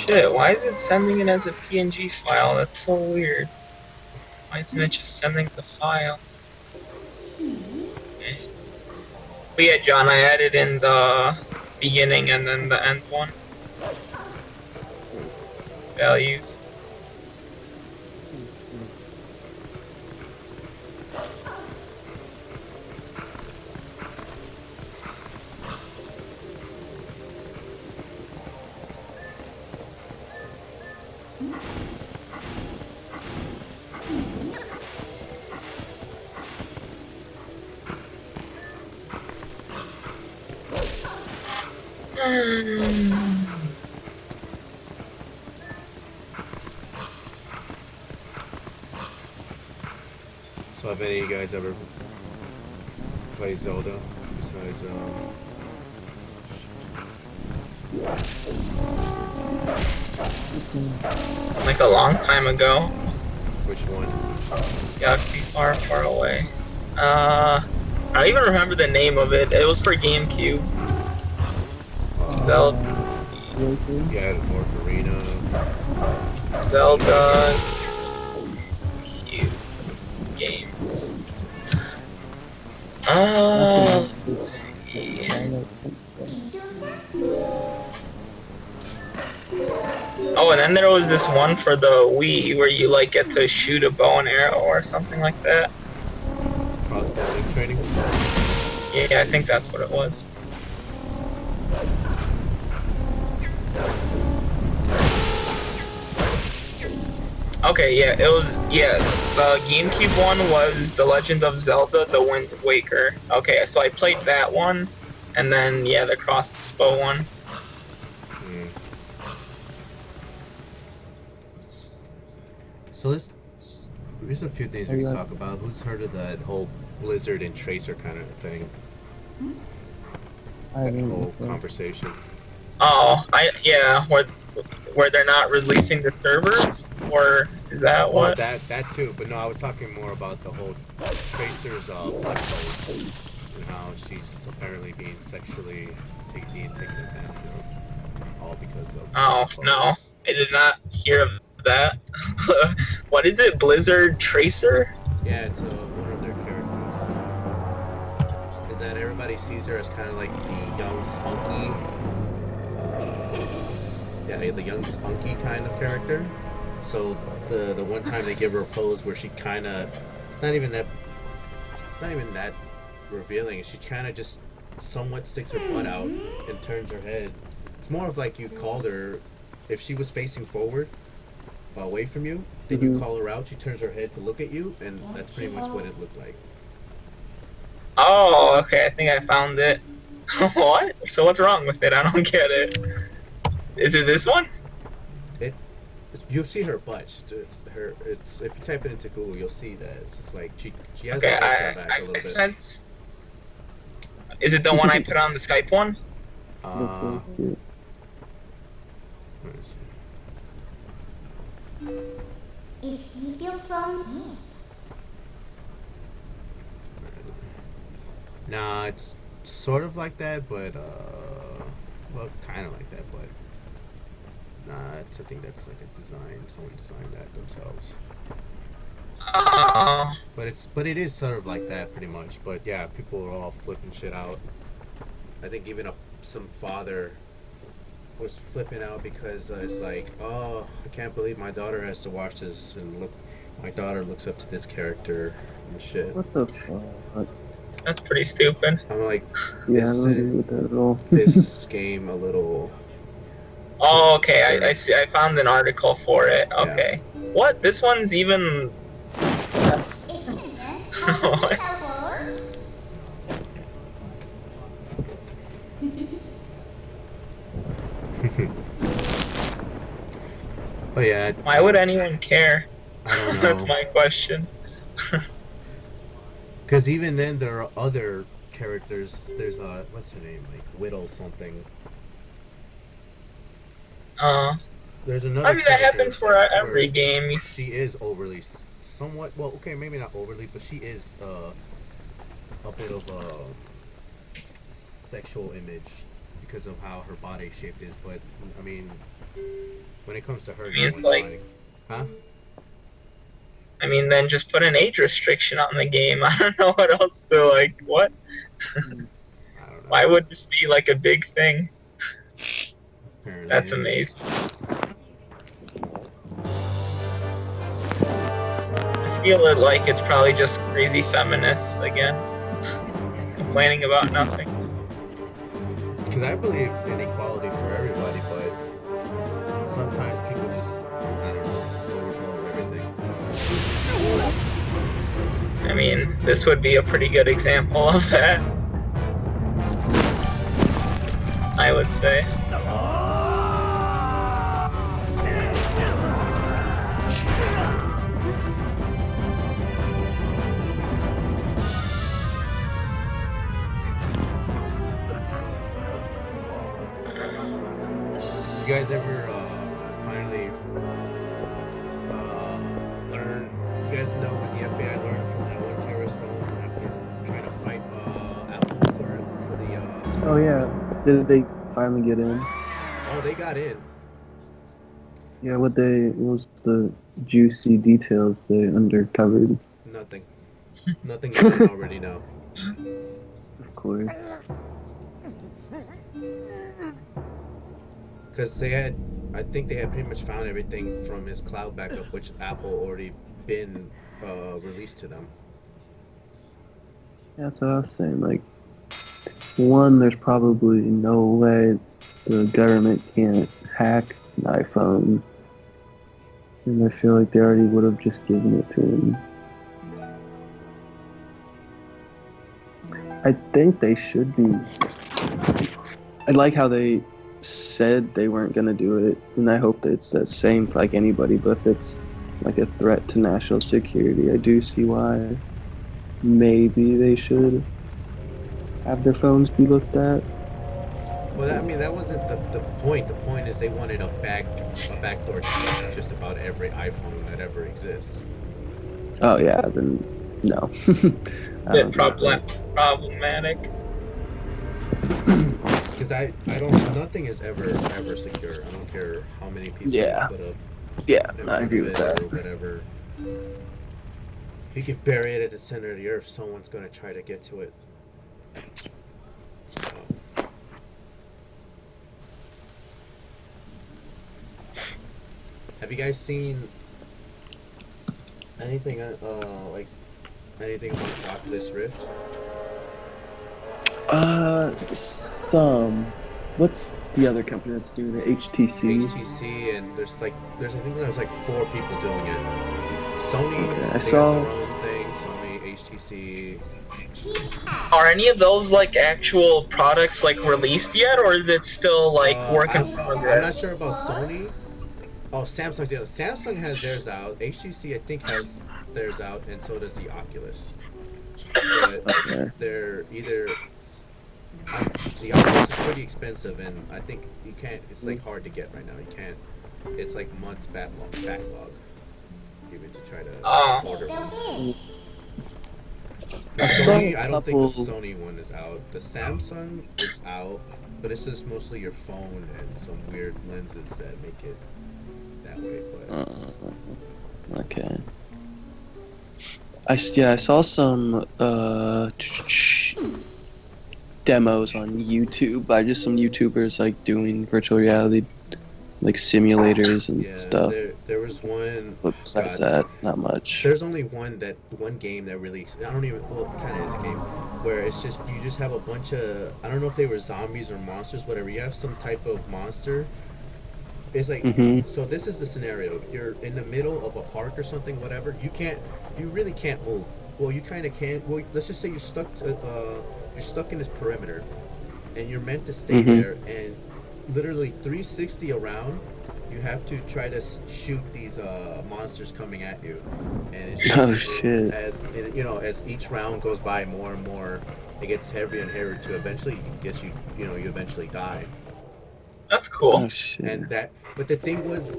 shit, why is it sending it as a PNG file? That's so weird. Why isn't it just sending the file? Okay. But yeah, John, I added in the beginning and then the end one. Values. So have any of you guys ever played Zelda besides Like a long time ago. which one? Galaxy Far, Far Away. I don't even remember the name of it. It was for GameCube. Zelda. Yeah, North Arena. Zelda. Cube games. Let's see. Oh, and then there was this one for the Wii where you like get to shoot a bow and arrow or something like that. Crossbow link training. Yeah, I think that's what it was. Okay, yeah, it was, yeah, the GameCube one was The Legend of Zelda, The Wind Waker. Okay, so I played that one, and then, yeah, the crossbow one. So there's a few things we can talk about. Who's heard of that whole Blizzard and Tracer kind of thing? That whole conversation. Oh, yeah, where they're not releasing the servers, or is that what? Well, that too, but no, I was talking more about the whole Tracer's blood flows and how she's apparently being sexually taken advantage of, all because of. Oh no, I did not hear of that. What is it, Blizzard Tracer? Yeah, it's one of their characters. Is that everybody sees her as kind of like the young, spunky. The young, spunky kind of character. So the one time they give her a pose where she kind of, it's not even that revealing. She kind of just somewhat sticks her butt out and turns her head. It's more of like you called her, if she was facing forward, away from you, then you call her out. She turns her head to look at you, and that's pretty much what it looked like. Oh, okay, I think I found it. What? So what's wrong with it? I don't get it. Is it this one? You'll see her butt. It's if you type it into Google, you'll see that it's just like she has Okay, her head turned back a little bit. Sense. Is it the one I put on the Skype one? Nah, it's sort of like that, but well, kind of like that, but nah, I think that's like a design. Someone designed that themselves. But it is sort of like that pretty much. But yeah, people are all flipping shit out. I think even some father was flipping out because it's like, oh, I can't believe my daughter has to watch this, and look, my daughter looks up to this character and shit. What the fuck? That's pretty stupid. I'm like, Yeah, I don't agree with that at all. this game a little. Oh, okay, I see. I found an article for it. Okay. Yeah. What? This one's even. That's. What? But yeah. Why would anyone care? I don't know. That's my question. Because even then, there are other characters. There's what's her name? Like Whittle something. There's another. I mean, that happens for every game. She is overly, somewhat. Well, okay, maybe not overly, but she is a bit of a sexual image because of how her body shape is. But I mean, when it comes to her, I mean, no it's one's like- lying. Huh? I mean, then just put an age restriction on the game. I don't know what else to like. What? I don't know. Why would this be like a big thing? Apparently That's it is. amazing. I feel it like it's probably just crazy feminists again, complaining about nothing. Because I believe in equality for everybody, but sometimes people just, I don't know, overblow everything. I mean, this would be a pretty good example of that. I would say. You guys ever finally learn? You guys know what the FBI learned from that one terrorist phone after trying to fight Apple for the. Oh yeah. Did they finally get in? Oh, they got in. Yeah. What was the juicy details they uncovered? Nothing. Nothing you didn't already know. Of course. Because I think they had pretty much found everything from his cloud backup, which Apple already been released to them. That's what I was saying. Like, one, there's probably no way the government can't hack an iPhone, and I feel like they already would have just given it to him. I think they should be. I like how they said they weren't gonna do it, and I hope that it's the same for like anybody. But if it's like a threat to national security, I do see why maybe they should have their phones be looked at. Well, I mean, that wasn't the point. The point is they wanted a backdoor to just about every iPhone that ever exists. Oh yeah, then no. I Bit don't think problematic. Because I don't, nothing is ever secure. I don't care how many people Yeah. you put up Yeah, in I front agree of with it that. or whatever. You can bury it at the center of the earth. Someone's gonna try to get to it. So, have you guys seen anything like anything about Oculus Rift? Some. What's the other company that's doing it? HTC. HTC, and I think there's like 4 people doing it. Sony, Okay, I they saw- got their own thing. Sony, HTC. Are any of those like actual products like released yet, or is it still like work in I'm not progress? sure about Sony. Oh, Samsung's the other. Samsung has theirs out. HTC, I think, has theirs out, and so does the Oculus. But Okay. they're either the Oculus is pretty expensive, and I think you can't. It's like hard to get right now. You can't. It's like months backlog even to try to Oh. order one. The I saw Sony, a I don't think the couple- Sony one is out. The Samsung is out, but it's just mostly your phone and some weird lenses that make it that way. But Okay. I saw some demos on YouTube by just some YouTubers like doing virtual reality, like simulators and yeah, stuff. there was one. But besides God. that, not much. There's only one game that really. I don't even. Well, it kind of is a game where it's just you just have a bunch of. I don't know if they were zombies or monsters, whatever. You have some type of monster. It's like so. This is the scenario. You're in the middle of a park or something, whatever. You really can't move. Well, you kind of can. Well, let's just say you're stuck in this perimeter, and you're meant to stay there. And literally 360 around, you have to try to shoot these monsters coming at you. And it's just, Oh, shit. as each round goes by, more and more, it gets heavier and heavier to eventually, you eventually die. That's cool. Oh shit. But the thing was,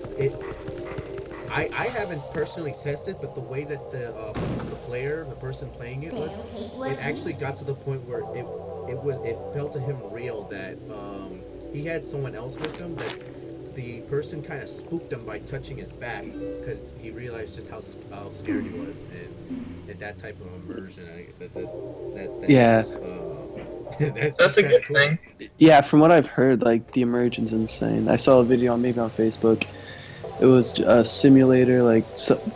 I haven't personally tested, but the way that the person playing it was, it actually got to the point where it felt to him real that he had someone else with him, that the person kind of spooked him by touching his back because he realized just how scared he was, and that type of immersion. Yeah. That's a good thing. Yeah, from what I've heard, like the immersion's insane. I saw a video maybe on Facebook. It was a simulator, like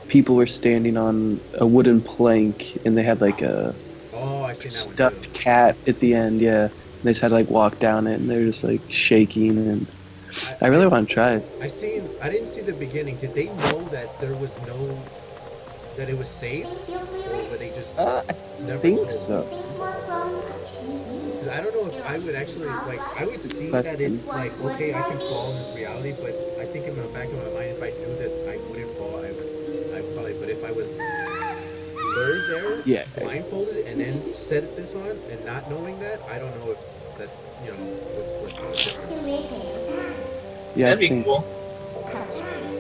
people were standing on a wooden plank, and they had like a I seen that stuffed one too. cat at the end. Yeah, and they just had to like walk down it, and they're just like shaking. And I really want to try it. I didn't see the beginning. Did they know that that it was safe, or were they just I never think told? so. 'Cause I don't know if I would actually like. I would see that it's like, okay, I can fall in this reality, but I think in the back of my mind, if I knew that I wouldn't fall, I probably. But if I was lured there, Yeah. blindfolded, and then set this on, and not knowing that, I don't know if that what the difference. Yeah, That'd I be think, cool.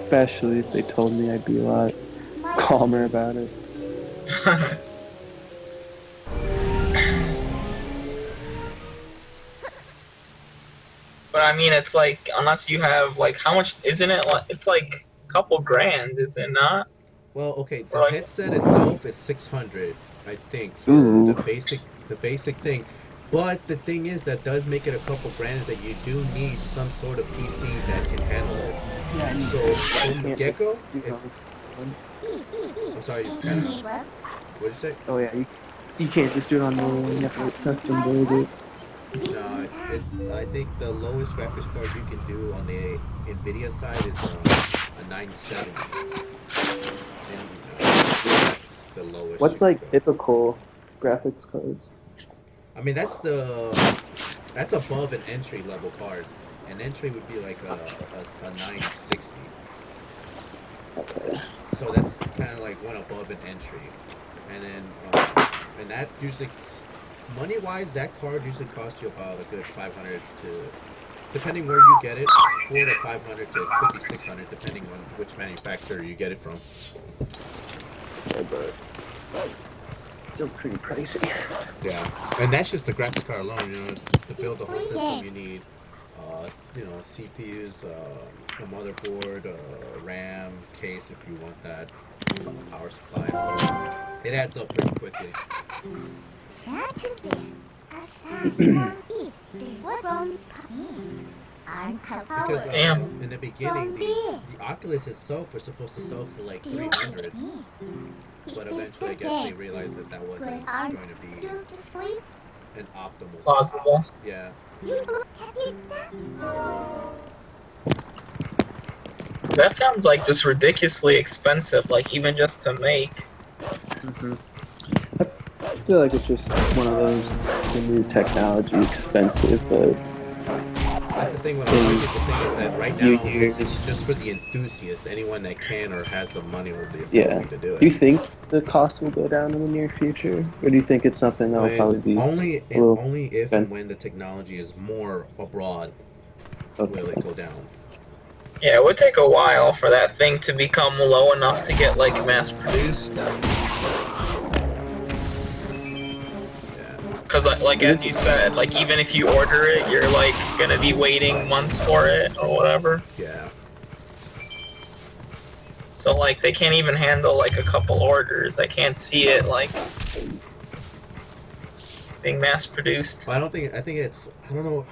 especially if they told me, I'd be a lot calmer about it. But I mean, it's like, unless you have, like, how much, isn't it, it's like a couple grand, is it not? Well, okay, the Right. headset itself is 600, I think, for Ooh. the basic thing. But the thing is that does make it a couple grand is that you do need some sort of PC that can handle it. So from the get-go, I'm sorry, what'd you say? Oh yeah, you can't just do it on normal. You have to custom build it. No, I think the lowest graphics card you can do on the NVIDIA side is a 970. And, that's the lowest. What's you like can go. typical graphics cards? I mean, that's above an entry level card. An entry would be like a 960. Okay. So that's kind of like one above an entry, and then and that usually, money wise, that card usually costs you about a good 500 to, depending where you get it, 400 to 500 to could be 600 depending on which manufacturer you get it from. Okay, but still pretty pricey. Yeah, and that's just the graphics card alone. To build the whole system, you need, CPUs, a motherboard, RAM, case if you want that, power supply. It adds up pretty quickly. Because in the beginning, the Oculus itself was supposed to sell for like 300, but eventually I guess they realized that wasn't going to be an optimal. Plausible. Yeah. That sounds like just ridiculously expensive, like even just to make. I feel like it's just one of those, the new technology, expensive, but That's the thing with the thing is that right few now years. it's just for the enthusiast, anyone that can or has the money or the ability Yeah. to do it. do you think the cost will go down in the near future, or do you think it's something that'll probably be only little if and expensive. when the technology is more abroad okay? will it go down. Yeah, it would take a while for that thing to become low enough to get, like, mass produced. Yeah. Because, like, as you said, like, even if you order it, you're, like, gonna be waiting months for it, or whatever. Yeah. So, like, they can't even handle, like, a couple orders. I can't see it, like, being mass produced. Well, I think it's, I don't know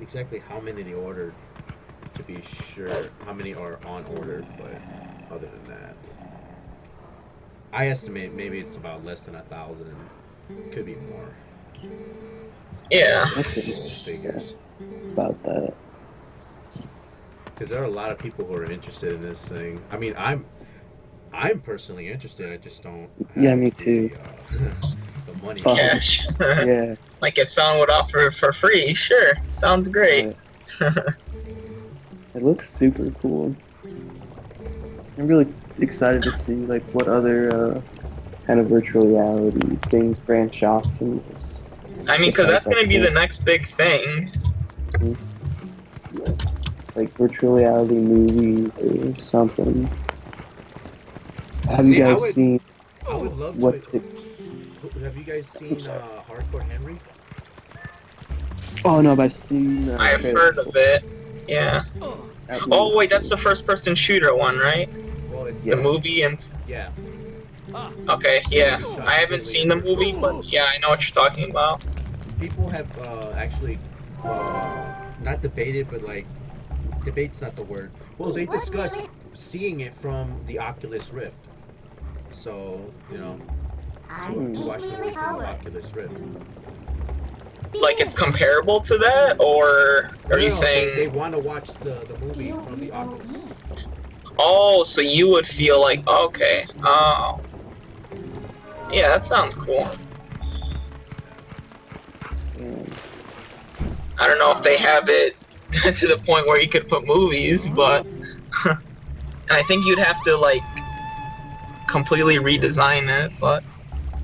exactly how many they ordered to be sure how many are on order, but other than that, I estimate maybe it's about less than 1,000. Could be more. Yeah. Okay, Full figures. about that. Because there are a lot of people who are interested in this thing. I mean, I'm personally interested. I just don't have Yeah, me too. the money. Fuck. Cash. Yeah. Like, if someone would offer it for free, sure. Sounds great. It looks super cool. I'm really excited to see like what other kind of virtual reality things branch off from this. I mean, because that's gonna be the next big thing. like virtual reality movies or something. Have See, you I guys would- seen I would love what's to. it? Have you guys seen Hardcore Henry? Oh no, but I've seen. I've heard of it. Yeah. At Oh least. wait, that's the first-person shooter one, right? Well, it's The movie and. yeah. Okay, yeah. I haven't seen the movie, but yeah, I know what you're talking about. People have actually not debated, but like debate's not the word. Well, they discussed seeing it from the Oculus Rift. So to watch the movie from the Oculus Rift. Like it's comparable to that, or are you No, saying? they want to watch the movie from the Oculus? Oh, so you would feel like okay. Oh. Yeah, that sounds cool. And I don't know if they have it to the point where you could put movies, but and I think you'd have to like completely redesign it, but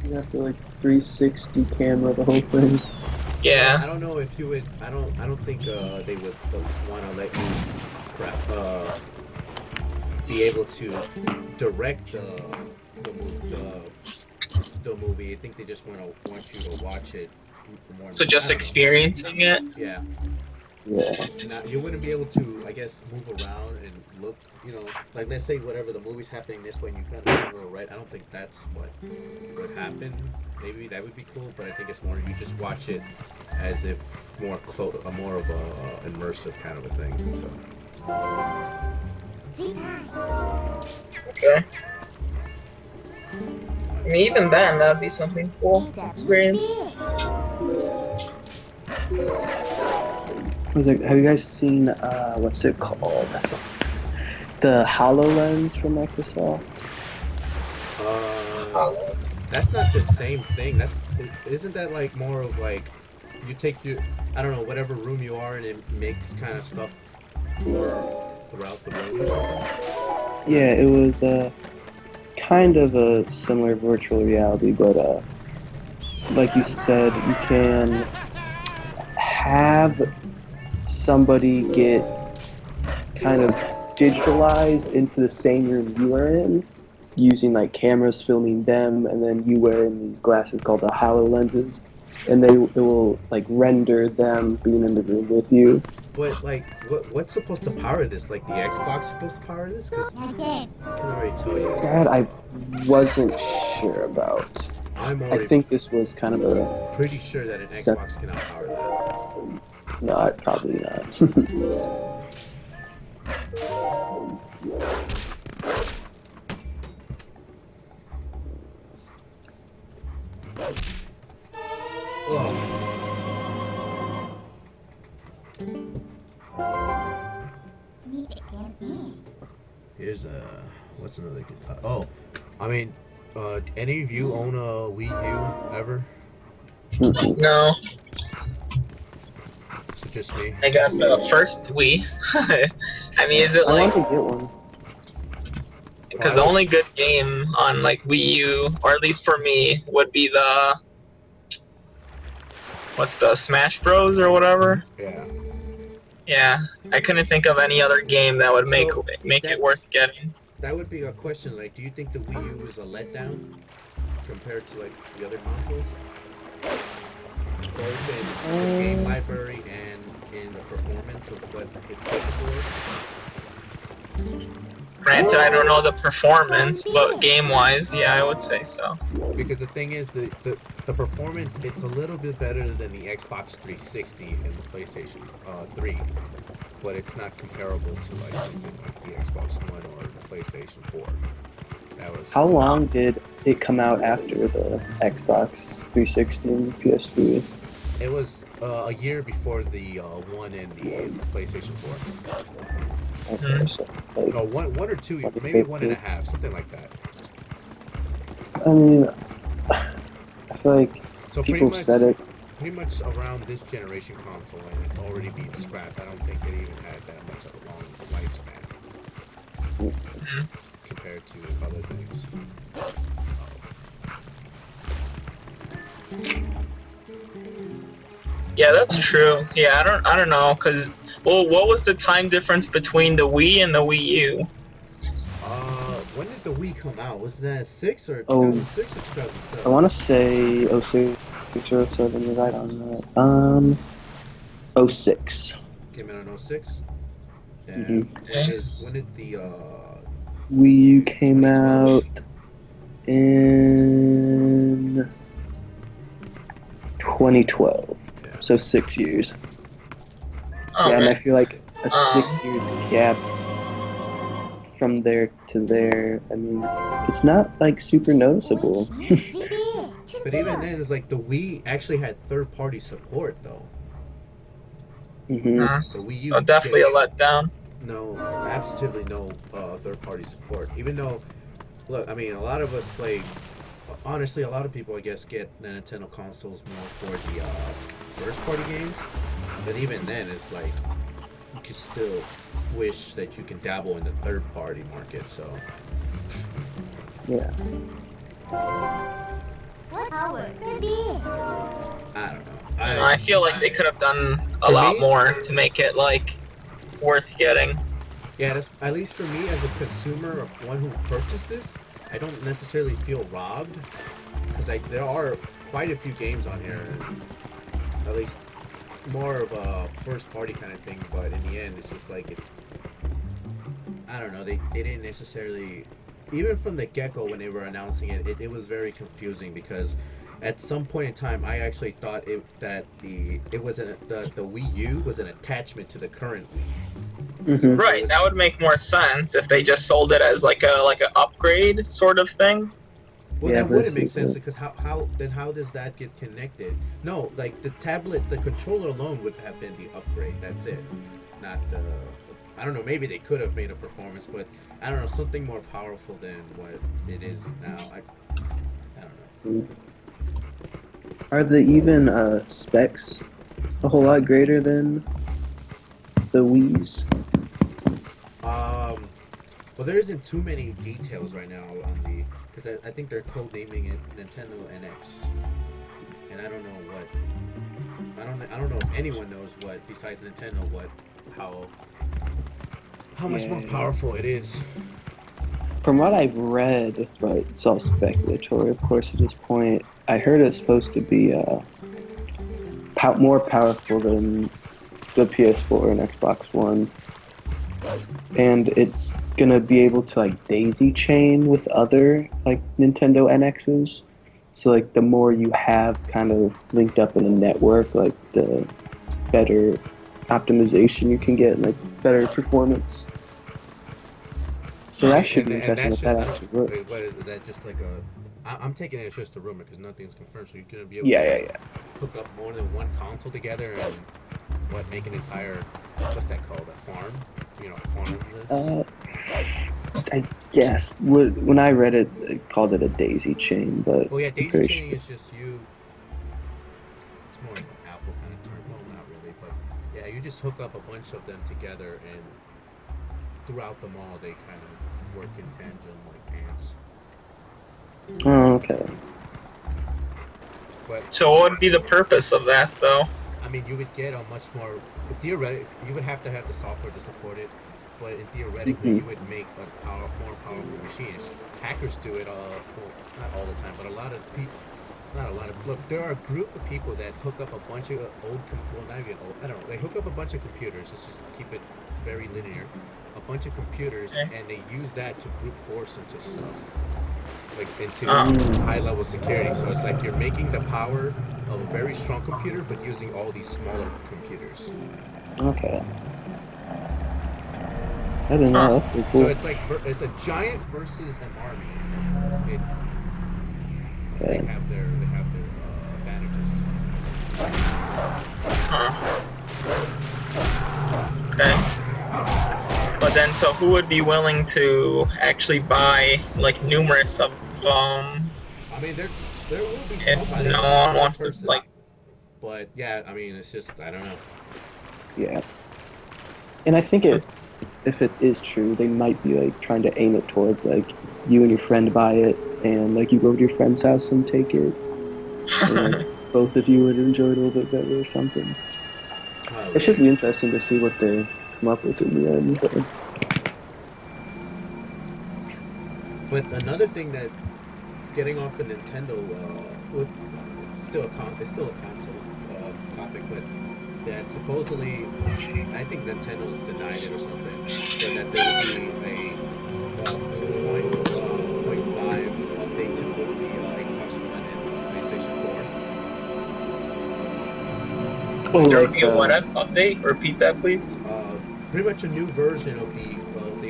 you have to like 360 camera the whole thing. yeah. I don't know if you would. I don't think they would want to let you be able to direct the movie. I think they just want you to watch it more. So just I don't know. experiencing it. Yeah. Yeah. And you wouldn't be able to, I guess, move around and look. Like let's say whatever the movie's happening this way, and you kind of turn a little right. I don't think that's what would happen. Maybe that would be cool, but I think it's more you just watch it as if more of a immersive kind of a thing. So. Okay. I mean, even then, that'd be something cool to experience. Have you guys seen what's it called? The HoloLens from Microsoft. That's not the same thing. Isn't that like more of like you take your whatever room you are and it makes kind of stuff throughout the room or something? Yeah, it was kind of a similar virtual reality, but like you said, you can have somebody get kind of digitalized into the same room you are in, using like cameras filming them, and then you wearing these glasses called the HoloLenses, and it will like render them being in the room with you. But like, what's supposed to power this? Like the Xbox supposed to power this? Because I can already tell you. That I wasn't sure about. I think this was kind of a pretty sure that an Xbox cannot power that. no, probably not. Here's what's another good time? Oh, I mean, any of you own a Wii U ever? No, So just me. I got the first Wii. I mean, is it I like? want to get one. Because the only good game on like Wii U, or at least for me, would be the what's the Smash Bros or whatever. Yeah. Yeah, I couldn't think of any other game that would make So, it worth getting. That would be a question. Like, do you think the Wii U is a letdown compared to like the other consoles? Both in the game library and in the performance of what it's capable of? Granted, I don't know the performance, but game-wise, yeah, I would say so. Because the thing is, the performance, it's a little bit better than the Xbox 360 and the PlayStation 3, but it's not comparable to like something like the Xbox One or the PlayStation 4. That was How long did it come out after the Xbox 360 and PS3? It was a year before the One and the PlayStation 4. Okay, so like, No, one or two, maybe 1.5, something like that. I mean, I feel like So people said it. pretty much around this generation console, and it's already being scrapped. I don't think it even had that much of a long lifespan compared to other things. Yeah, that's true. Yeah, I don't know, cause well, what was the time difference between the Wii and the Wii U? When did the Wii come out? Was that 6 or Oh. 2006 or 2007? I want to say 06 or 07. You're right on that. 06. Came out in 06. And Mhm. when did the Wii U came 2012? out in 2012. Yeah. So 6 years. Oh, Yeah, and I okay. feel like a Um, 6 years gap from there to there, I mean, it's not like super noticeable. But even then, it's like the Wii actually had third-party support though. Hmm. The Wii so U definitely a gets letdown. no, absolutely no third-party support. Even though, look, I mean, a lot of us play. Honestly, a lot of people, I guess, get the Nintendo consoles more for the first-party games. But even then, it's like you can still wish that you can dabble in the third-party market. So Yeah. I don't know. I feel like they could have done a For lot me, more to make it like worth getting. yeah, that's, at least for me as a consumer, or one who purchased this, I don't necessarily feel robbed because there are quite a few games on here, at least more of a first party kind of thing. But in the end, it's just like I don't know. They didn't necessarily, even from the get go when they were announcing it, it was very confusing because at some point in time, I actually thought that the Wii U was an attachment to the current Wii. So Hmm. Right, that would make more sense if they just sold it as like a upgrade sort of thing. Well, Yeah, that wouldn't make basically. sense because how does that get connected? No, like the tablet, the controller alone would have been the upgrade. That's it, not the. I don't know. Maybe they could have made a performance, but I don't know, something more powerful than what it is now. I don't know. Are the even specs a whole lot greater than the Wii's? Well, there isn't too many details right now on the because I think they're code-naming it Nintendo NX, and I don't know what. I don't know if anyone knows what besides Nintendo how much more Yeah. powerful it is. From what I've read, but it's all speculatory, of course, at this point, I heard it's supposed to be more powerful than the PS4 and Xbox One, and it's gonna be able to like daisy chain with other like Nintendo NXs. So like the more you have kind of linked up in a network, like the better optimization you can get and like better performance. So that should be interesting if that actually works. Wait, what is that? Just like I'm taking it as just a rumor because nothing's confirmed. So you're gonna be able Yeah. hook up more than one console together and make an entire what's that called, a farm? You know, farm this. I guess when I read it, it called it a daisy chain, but Well, yeah, I'm daisy pretty chaining sure. is just you. It's more of an Apple kind of term. Well, not really, but yeah, you just hook up a bunch of them together, and throughout the mall, they kind of work in tandem like ants. Oh, okay. But So what would be the purpose of that though? I mean, you would get a much more theoretic. You would have to have the software to support it, but theoretically, you would make a more powerful machines. Hackers do it well, not all the time, but a lot of people. Not a lot of. Look, there are a group of people that hook up a bunch of not even old. I don't know. They hook up a bunch of computers. Let's just keep it very linear. A bunch of computers, Okay. and they use that to brute force into stuff, like into Oh. high-level security. So it's like you're making the power of a very strong computer, but using all these smaller computers. Okay. I didn't know. That's pretty So cool. it's like it's a giant versus an army. They Okay. have their advantages. Huh. Okay. But then, so who would be willing to actually buy like numerous of them I mean, there will be if somebody. no one wants to like? But yeah, I mean, it's just I don't know. Yeah. And I think if it is true, they might be like trying to aim it towards like you and your friend buy it, and like you go to your friend's house and take it, and both of you would enjoy it a little bit better or something. It should be interesting to see what they come up with in the end. But another thing that getting off the Nintendo with it's still a console topic, but that supposedly, I think Nintendo's denied it or something, but that there will be a point 0.5 update to both the Xbox One and the PlayStation 4. Oh, There like would be a what update? Repeat that, please. Pretty much a new version of the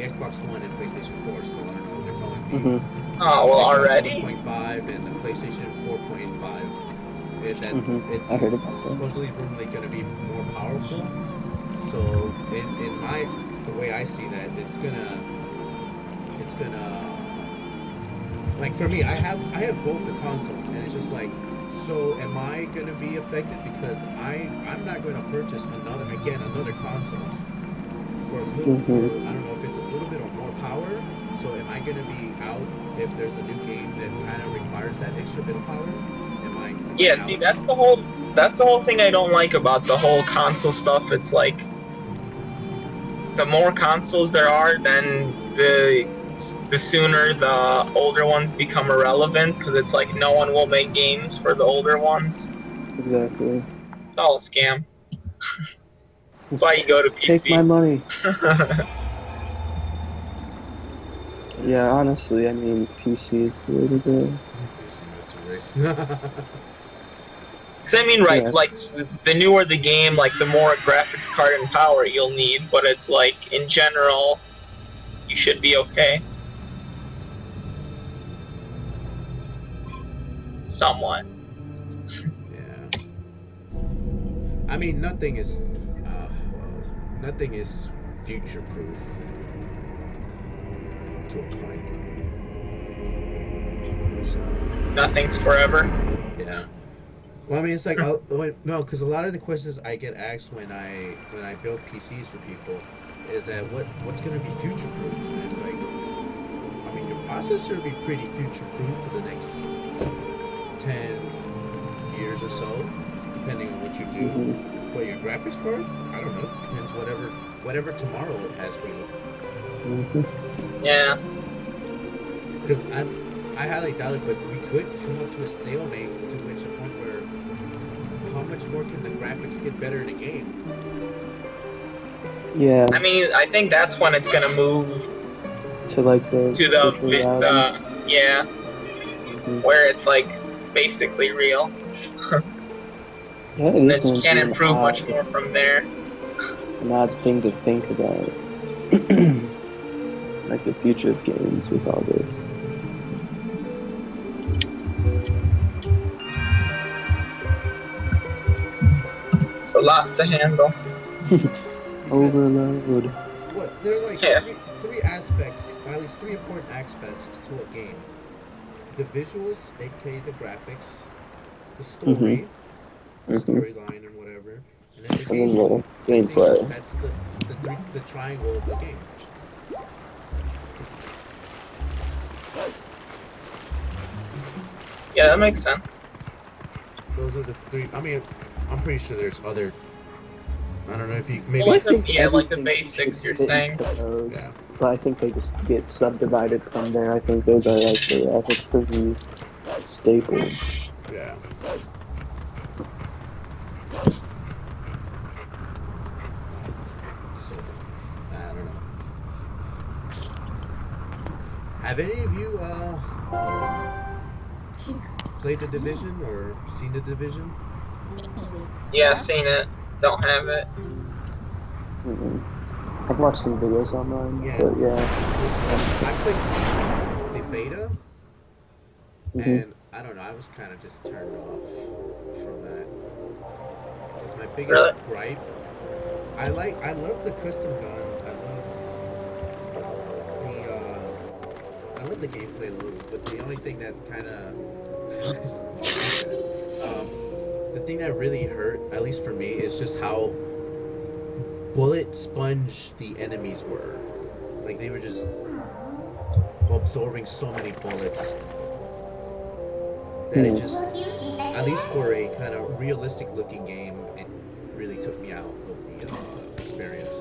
Xbox One and PlayStation 4. So I don't know what they're calling the Oh well, Xbox already. 1.5 and the PlayStation 4.5. That I heard about that. it's supposedly going to be more powerful. So in the way I see that, it's gonna like for me, I have both the consoles, and it's just like, so am I gonna be affected because I'm not gonna purchase another console for a little for, I don't know if it's a little bit of more power. So am I gonna be out if there's a new game that kind of requires that extra bit of power? Yeah, see, that's the whole thing I don't like about the whole console stuff. It's like, the more consoles there are, then the sooner the older ones become irrelevant, because it's like no one will make games for the older ones. Exactly. It's all a scam. That's why you go to PC. Take my money. Yeah, honestly, I mean, PC is the way to go. Because I mean, right, Yeah. like, the newer the game, like, the more graphics card and power you'll need, but it's like, in general, you should be okay. Somewhat. Yeah. I mean, nothing is future proof to a point. So, Nothing's forever. yeah. Well, I mean, it's like no, because a lot of the questions I get asked when I build PCs for people is that what's going to be future proof? And it's like, I mean, your processor will be pretty future proof for the next 10 years or so, depending on what you do. But your graphics card, I don't know. Depends whatever tomorrow has for you. Yeah. Because I highly doubt it, but we could come up to a stalemate to which a point where how much more can the graphics get better in a game? Yeah. I mean, I think that's when it's gonna move To like the to the virtual reality. yeah, where it's like basically real. Yeah, it Then is you going can't to be improve much more from there. an odd thing to think about. Like the future of games with all this. It's a lot to handle. Overload. What? There are like Yeah. three aspects, or at least three important aspects to a game. The visuals, aka the graphics, the story, the storyline and whatever, and then the And then the gameplay. gameplay. That's the triangle of the game. Yeah, that makes sense. Those are the three. I mean, I'm pretty sure there's other. I don't know if you maybe. Well, like the everything basics you're should fit saying. into those, Yeah. but I think they just get subdivided from there. I think those are like the pretty staples. Yeah. So, I don't know. Have any of you played The Division or seen The Division? Yeah, seen it. Don't have it. I've watched some videos online, Yeah. but yeah. I played the beta, and I don't know. I was kind of just turned off from that. Because my biggest Really? gripe, I love the custom guns. I love the gameplay loop. But the only thing that kind of the thing that really hurt, at least for me, is just how bullet sponge the enemies were. Like, they were just absorbing so many bullets that it just, at least for a kind of realistic looking game, it really took me out of the experience.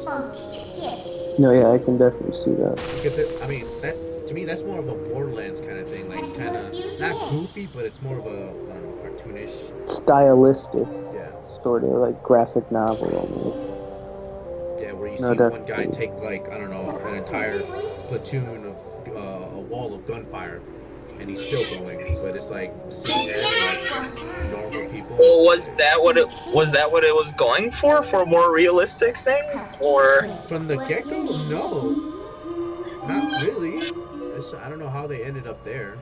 No, yeah, I can definitely see that. Because I mean, that to me, that's more of a Borderlands kind of thing. Like, it's kind of not goofy, but it's more of a, I don't know, cartoonish. stylistic, Yeah. sort of like graphic novel almost. Yeah, where you No, see one guy definitely. take like I don't know an entire platoon of a wall of gunfire, and he's still going. But it's like seeing that in like normal people. It's Well, just was like that what it was going for a more realistic thing, or? from the get go, no, not really. I don't know how they ended up there.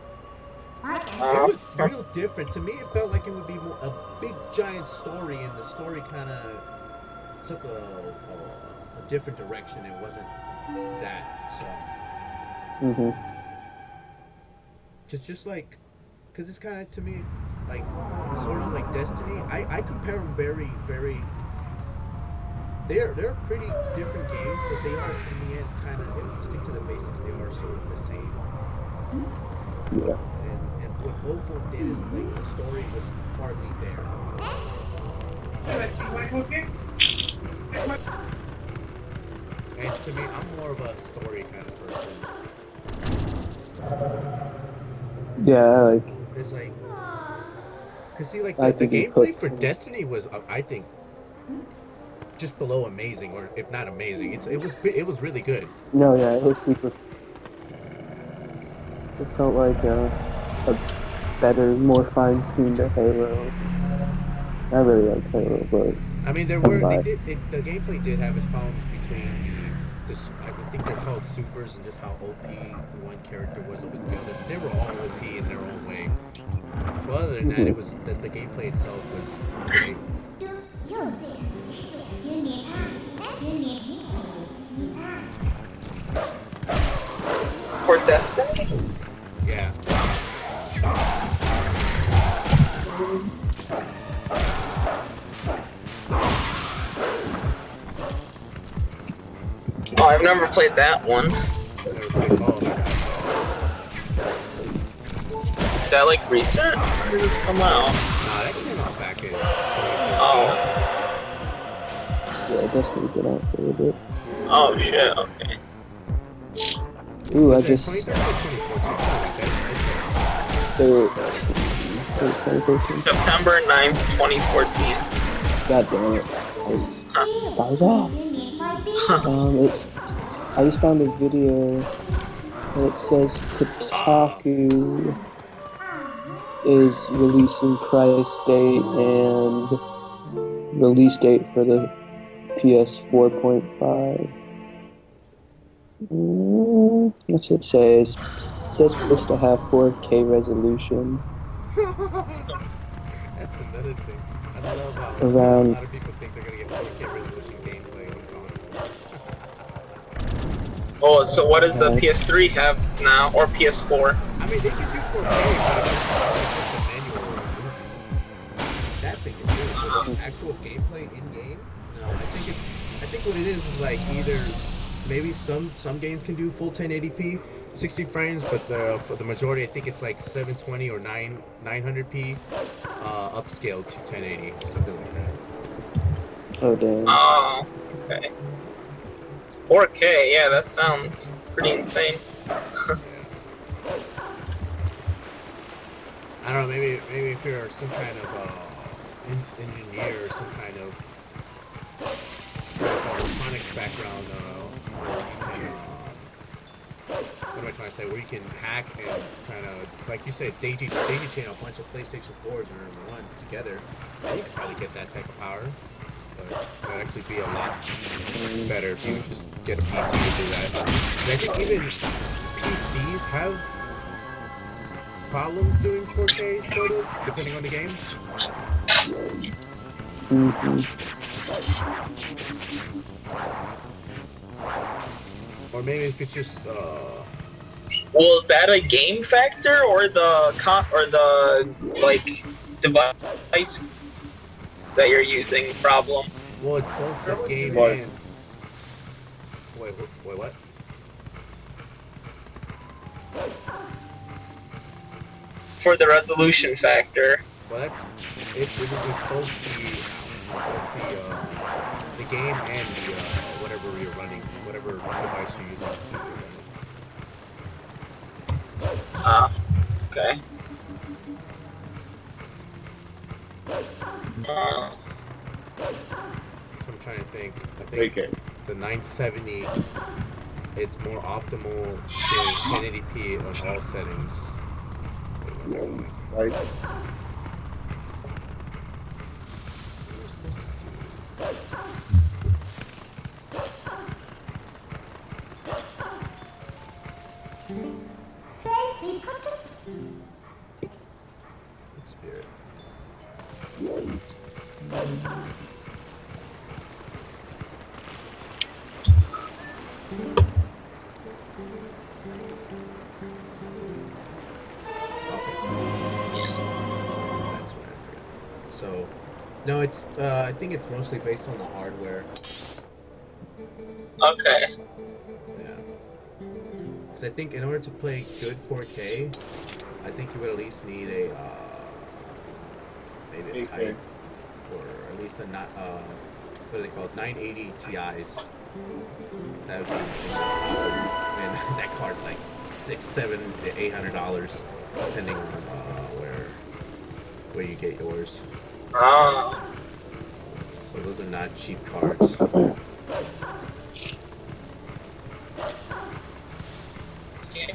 It Uh, was real different to me. It felt like it would be more, a big giant story, and the story kind of took a different direction. It wasn't that so. Hmm. Just like, cause it's kind of to me, like sort of like Destiny. I compare them very very. They're pretty different games, but they are in the end kind of if you stick to the basics, they are sort of the same. Yeah. And what both of them did is like the story was partly there. And to me, I'm more of a story kind of person. Yeah, like It's like, cause see, like I the think you gameplay put- for Destiny was, I think, just below amazing, or if not amazing. It was really good. no, yeah, it was super. It felt like a better, more fine-tuned Halo. I really like Halo, but I mean, the gameplay did have its problems between I think they're called supers and just how OP one character was over the other. They were all OP in their own way. But other than that, it was that the gameplay itself was great. for Destiny? Yeah. Oh, I've never played that one. Never played Call of Duty. Is that like recent? When did this come out? Nah, that came out back in. Oh. yeah, Destiny's been out for a little bit. Oh shit, okay. Ooh, I Was it just 2013 or 2014? Something like that. 2014. September 9th, 2014. God damn it. That was off. It's. I just found a video that it says Kotaku is releasing price date and release date for the PS 4.5. What's it say? It says supposed to have 4K resolution. That's another thing. I don't know about Around- a lot of people think they're gonna get 4K resolution gameplay on consoles. Oh, so what does the PS3 have now, or PS4? I mean, they can do 4K, but it's just a manual movie. That thing is really good. Actual gameplay in game. No, I think what it is like either maybe some games can do full 1080p, 60 frames, but for the majority, I think it's like 720 or 900p, upscaled to 1080, something like that. Oh damn. Oh, okay. It's 4K, yeah, that sounds pretty insane. I don't know, maybe if you're some kind of engineer or some kind of electronics background, where you can, what am I trying to say? Where you can hack and kind of, like you said, daisy chain a bunch of PlayStation 4s or 1s together. You could probably get that type of power. But it would actually be a lot better if you just get a PC to do that. And I think even PCs have problems doing 4K, sort of, depending on the game. Or maybe if it's just, Well, is that a game factor or the like device that you're using problem? well, it's both the game What? and... Wait, what? For the resolution factor. Well, it's both the game and the whatever you're running, whatever device you're using. Okay. So I'm trying to think. I think Okay. the 970, it's more optimal doing 1080p on all settings. Right. What am I supposed to do? Good spirit. That's what I forgot. So, no, it's. I think it's mostly based on the hardware. Okay. Yeah. Because I think in order to play good 4K, I think you would at least need a maybe a 8K. type, or at least a not what are they called, 980 Ti's. That would be, and that card's like $600, $700 to $800, depending on where you get yours. Ah. So those are not cheap cards. Yeah.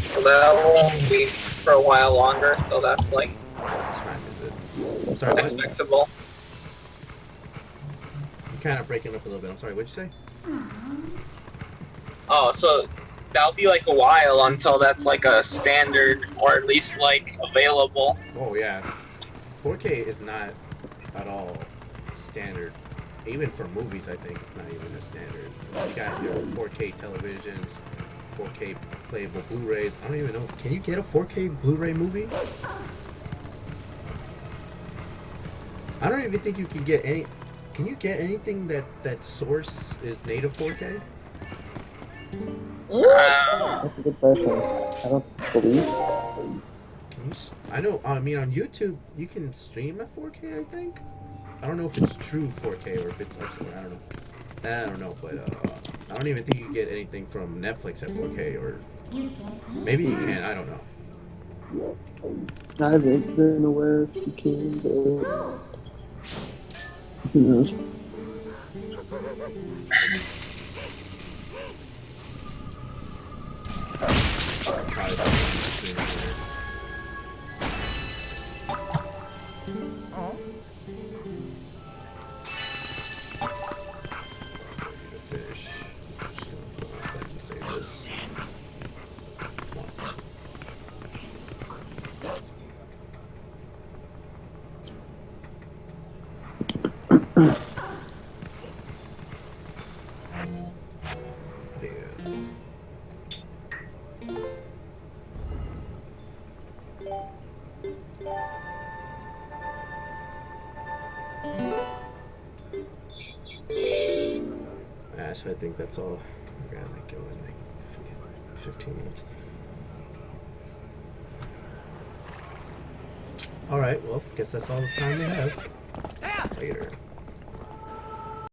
So that won't be for a while longer, so that's like What time is it? I'm sorry, what? expectable. You're kind of breaking up a little bit. I'm sorry, what'd you say? Oh, so that'll be like a while until that's like a standard, or at least like available. Oh yeah, 4K is not at all standard. Even for movies, I think it's not even a standard. You got your 4K televisions, 4K playable Blu-rays. I don't even know. Can you get a 4K Blu-ray movie? I don't even think you can get any. Can you get anything that source is native 4K? That's a good question. I don't believe. Can you? I know. I mean, on YouTube, you can stream at 4K. I think. I don't know if it's true 4K or if it's upside. I don't know. I don't know, but I don't even think you can get anything from Netflix at 4K, or maybe you can. I don't know. I haven't been aware if you can, but who knows? Probably the stream here. Finish. Just hold on a second to save this. So I think that's all. I gotta go in like 15 minutes. Alright, well, guess that's all the time we have. Later.